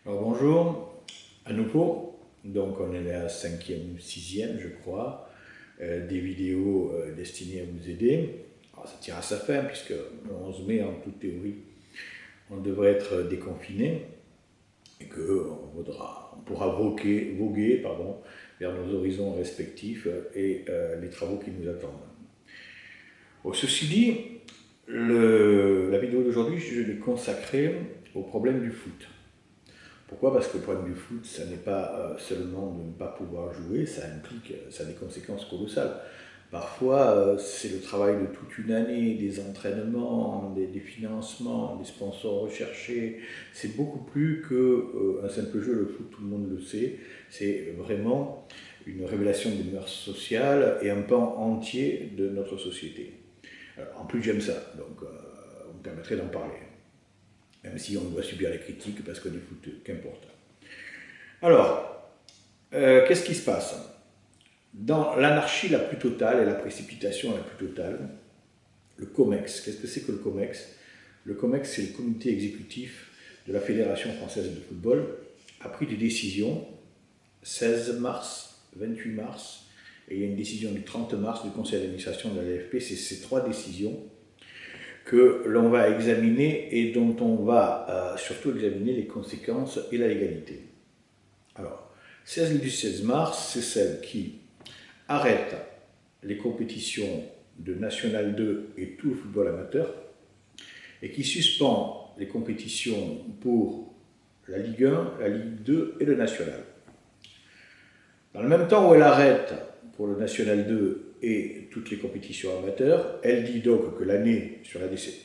Alors bonjour, à nouveau, donc on est à la 5e, 6e je crois, des vidéos destinées à vous aider. Alors ça tire à sa fin puisque le 11 mai en toute théorie on devrait être déconfiné et qu'on pourra voguer vers nos horizons respectifs et les travaux qui nous attendent. Bon, ceci dit, la vidéo d'aujourd'hui je l'ai consacrée au problème du foot. Pourquoi? Parce que le problème du foot, ça n'est pas seulement de ne pas pouvoir jouer, ça a des conséquences colossales. Parfois, c'est le travail de toute une année, des entraînements, des financements, des sponsors recherchés. C'est beaucoup plus qu'un simple jeu, le foot, tout le monde le sait. C'est vraiment une révélation des mœurs sociales et un pan entier de notre société. Alors, en plus, j'aime ça, donc vous me permettrez d'en parler. Même si on doit subir les critiques parce qu'on est fouteux, qu'importe. Alors, qu'est-ce qui se passe? Dans l'anarchie la plus totale et la précipitation la plus totale, le COMEX, qu'est-ce que c'est que le COMEX? Le COMEX, c'est le comité exécutif de la Fédération française de football, a pris des décisions 16 mars, 28 mars, et il y a une décision du 30 mars du conseil d'administration de la LFP, c'est ces trois décisions que l'on va examiner et dont on va surtout examiner les conséquences et la légalité. Alors, celle du 16 mars, c'est celle qui arrête les compétitions de National 2 et tout le football amateur et qui suspend les compétitions pour la Ligue 1, la Ligue 2 et le National. Dans le même temps où elle arrête pour le National 2 et toutes les compétitions amateurs, elle dit donc que l'année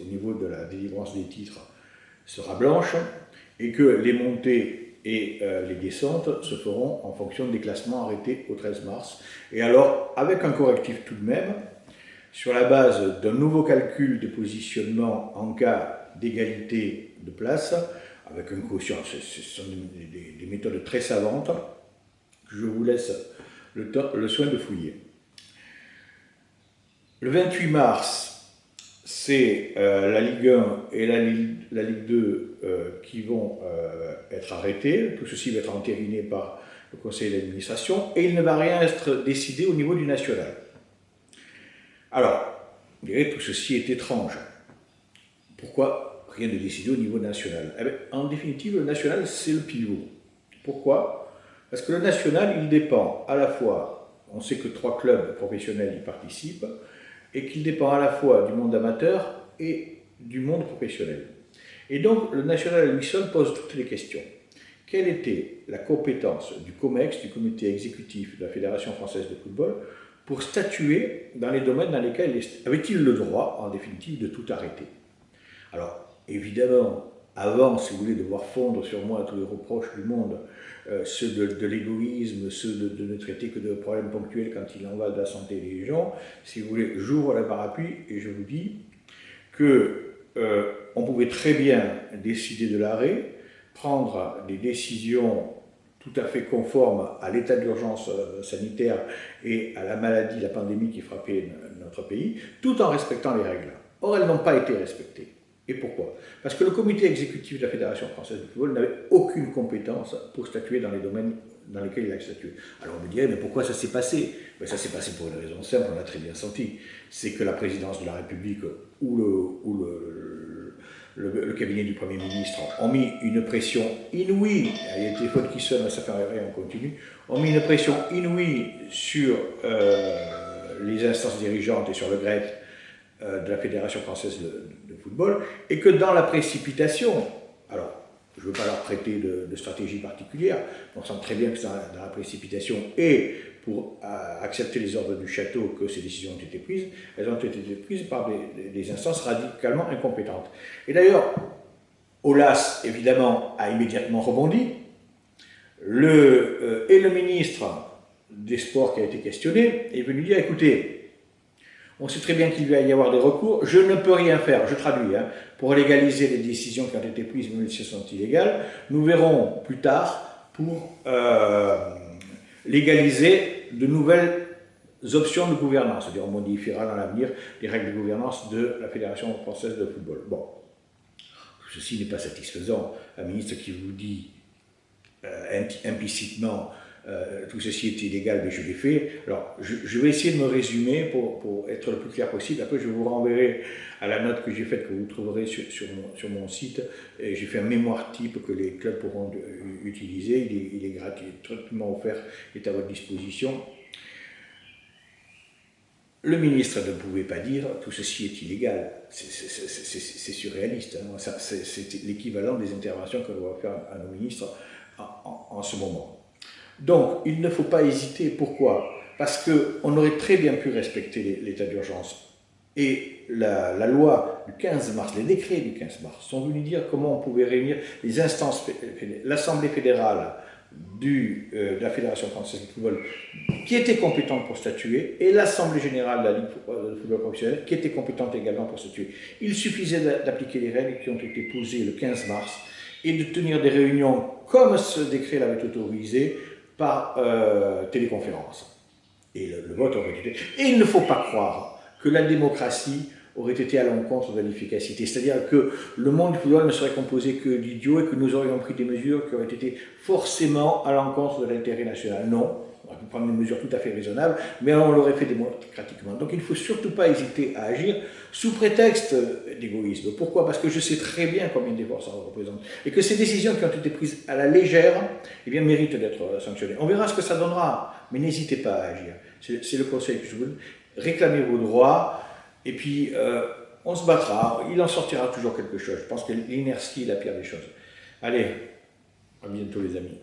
au niveau de la délivrance des titres sera blanche et que les montées et les descentes se feront en fonction des classements arrêtés au 13 mars. Et alors, avec un correctif tout de même, sur la base d'un nouveau calcul de positionnement en cas d'égalité de place, avec un quotient, ce sont des méthodes très savantes, que je vous laisse le soin de fouiller. Le 28 mars, c'est la Ligue 1 et la Ligue 2 qui vont être arrêtés. Tout ceci va être entériné par le conseil d'administration et il ne va rien être décidé au niveau du national. Alors, vous direz, tout ceci est étrange. Pourquoi rien de décidé au niveau national? Eh bien, en définitive, le national, c'est le pivot. Pourquoi? Parce que le national, il dépend à la fois, on sait que 3 clubs professionnels y participent, et qu'il dépend à la fois du monde amateur et du monde professionnel. Et donc, le national à lui seul pose toutes les questions. Quelle était la compétence du COMEX, du comité exécutif de la Fédération française de football, pour statuer dans les domaines dans lesquels avait-il le droit, en définitive, de tout arrêter? Alors, évidemment, avant, si vous voulez, de voir fondre sur moi tous les reproches du monde, ceux de l'égoïsme, ceux de ne traiter que de problèmes ponctuels quand il en va de la santé des gens, si vous voulez, j'ouvre la parapluie et je vous dis qu'on pouvait très bien décider de l'arrêt, prendre des décisions tout à fait conformes à l'état d'urgence sanitaire et à la maladie, la pandémie qui frappait notre pays, tout en respectant les règles. Or, elles n'ont pas été respectées. Et pourquoi? Parce que le comité exécutif de la Fédération française de football n'avait aucune compétence pour statuer dans les domaines dans lesquels il a statué. Alors on me dirait, mais pourquoi ça s'est passé? Ben, ça s'est passé pour une raison simple, on l'a très bien senti. C'est que la présidence de la République ou le cabinet du Premier ministre ont mis une pression inouïe, il y a des téléphones qui sonnent, ça fait rien, on continue, ont mis une pression inouïe sur les instances dirigeantes et sur le greffe de la Fédération française de football, et que dans la précipitation, alors je ne veux pas leur prêter de stratégie particulière, on sent très bien que c'est dans la précipitation et pour accepter les ordres du château que ces décisions ont été prises, elles ont été prises par des instances radicalement incompétentes. Et d'ailleurs, Aulas, évidemment, a immédiatement rebondi, et le ministre des Sports qui a été questionné est venu dire, écoutez, on sait très bien qu'il va y avoir des recours, je ne peux rien faire, je traduis, pour légaliser les décisions qui ont été prises, même si elles sont illégales. Nous verrons plus tard pour légaliser de nouvelles options de gouvernance, c'est-à-dire on modifiera dans l'avenir les règles de gouvernance de la Fédération française de football. Bon, ceci n'est pas satisfaisant. Un ministre qui vous dit implicitement tout ceci est illégal, mais je l'ai fait. Alors, je vais essayer de me résumer pour être le plus clair possible. Après, je vous renverrai à la note que j'ai faite, que vous trouverez sur mon site. J'ai fait un mémoire type que les clubs pourront utiliser. Il est gratuitement offert, il est à votre disposition. Le ministre ne pouvait pas dire tout ceci est illégal. C'est surréaliste. Hein. C'est l'équivalent des interventions que doit faire à nos ministres en ce moment. Donc, il ne faut pas hésiter. Pourquoi? Parce qu'on aurait très bien pu respecter l'état d'urgence. Et la loi du 15 mars, les décrets du 15 mars, sont venus dire comment on pouvait réunir les instances, l'Assemblée fédérale de la Fédération française de football, qui était compétente pour statuer, et l'Assemblée générale de la Ligue de football professionnel, qui était compétente également pour statuer. Il suffisait d'appliquer les règles qui ont été posées le 15 mars et de tenir des réunions comme ce décret l'avait autorisé, par téléconférence. Et le vote aurait été... Et il ne faut pas croire que la démocratie aurait été à l'encontre de l'efficacité. C'est-à-dire que le monde du football ne serait composé que d'idiots et que nous aurions pris des mesures qui auraient été forcément à l'encontre de l'intérêt national. Non, on aurait pu prendre des mesures tout à fait raisonnables, mais on l'aurait fait démocratiquement. Donc il ne faut surtout pas hésiter à agir sous prétexte d'égoïsme. Pourquoi? Parce que je sais très bien combien d'efforts ça représente. Et que ces décisions qui ont été prises à la légère, eh bien, méritent d'être sanctionnées. On verra ce que ça donnera, mais n'hésitez pas à agir. C'est le conseil que je vous donne. Réclamez vos droits, et puis on se battra. Il en sortira toujours quelque chose. Je pense que l'inertie est la pire des choses. Allez, à bientôt les amis.